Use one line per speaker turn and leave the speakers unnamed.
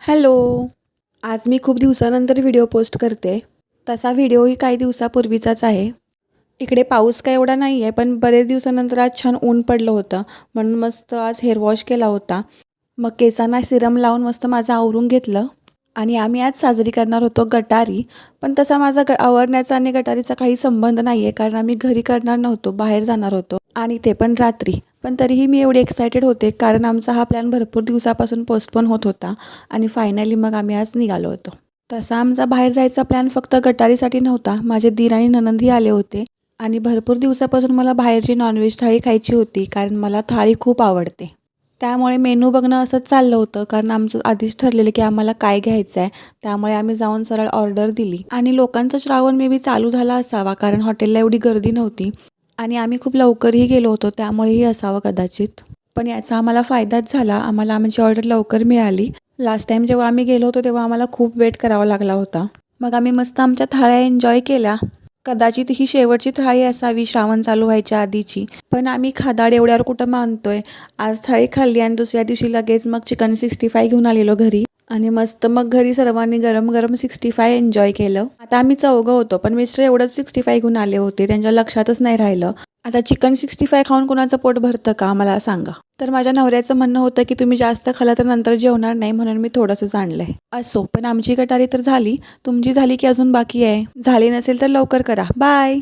Hello. आज मी खूप दिवसानंतर व्हिडिओ पोस्ट करते. तसा व्हिडिओही काही दिवसापूर्वीचाच आहे. इकडे पाऊस काय एवढा नाही आहे, पण बरेच दिवसानंतर आज छान ऊन पडलं होतं, म्हणून मस्त आज हेअर वॉश केला होता. मग केसांना सिरम लावून मस्त माझं आवरून घेतलं आणि आम्ही आज साजरी करणार होतो गटारी. पण तसा माझा आवरण्याचा आणि गटारीचा काही संबंध नाही आहे, कारण आम्ही घरी करणार नव्हतो, बाहेर जाणार होतो आणि ते पण रात्री. पण तरीही मी एवढी एक्सायटेड होते, कारण आमचा हा प्लॅन भरपूर दिवसापासून पोस्टपोन होत होता आणि फायनली मग आम्ही आज निघालो होतो. तसा आमचा बाहेर जायचा प्लॅन फक्त गटारीसाठी नव्हता. माझे दीर आणि नणंदही आले होते आणि भरपूर दिवसापासून मला बाहेरची नॉनव्हेज थाळी खायची होती, कारण मला थाळी खूप आवडते. त्यामुळे मेनू बघणं असंच चाललं होतं, कारण आमचं आधीच ठरलेलं की आम्हाला काय घ्यायचं आहे. त्यामुळे आम्ही जाऊन सरळ ऑर्डर दिली आणि लोकांचं श्रावण मे बी चालू झाला असावा, कारण हॉटेलला एवढी गर्दी नव्हती आणि आम्ही खूप लवकरही गेलो होतो, त्यामुळेही असावं कदाचित. पण याचा आम्हाला फायदाच झाला. आम्हाला आमची ऑर्डर लवकर मिळाली. लास्ट टाईम जेव्हा आम्ही गेलो होतो तेव्हा आम्हाला खूप वेट करावा लागला होता. मग आम्ही मस्त आमच्या थाळ्या एन्जॉय केल्या. कदाचित ही शेवटची थाळी असावी श्रावण चालू व्हायच्या आधीची, पण आम्ही खादाड एवढ्यावर कुठं मानतोय. आज थाळी खाल्ली आणि दुसऱ्या दिवशी लगेच मग चिकन 65 घेऊन आलेलो घरी आणि मस्त मग घरी सर्वांनी गरम गरम 65 एन्जॉय केलं. आता आम्ही चौघं होतो, पण मिस्टर एवढंच 65 घेऊन आले होते, त्यांच्या लक्षातच नाही राहिलं. आता चिकन 65 खाऊन कोणाचं पोट भरतं का मला सांगा. तर माझ्या नवऱ्याचं म्हणणं होतं की तुम्ही जास्त खाल्लं तर नंतर जेवणार नाही, म्हणून मी थोडंसं आणलंय. असो, पण आमची गटारी तर झाली. तुमची झाली की अजून बाकी आहे? झाली नसेल तर लवकर करा. बाय.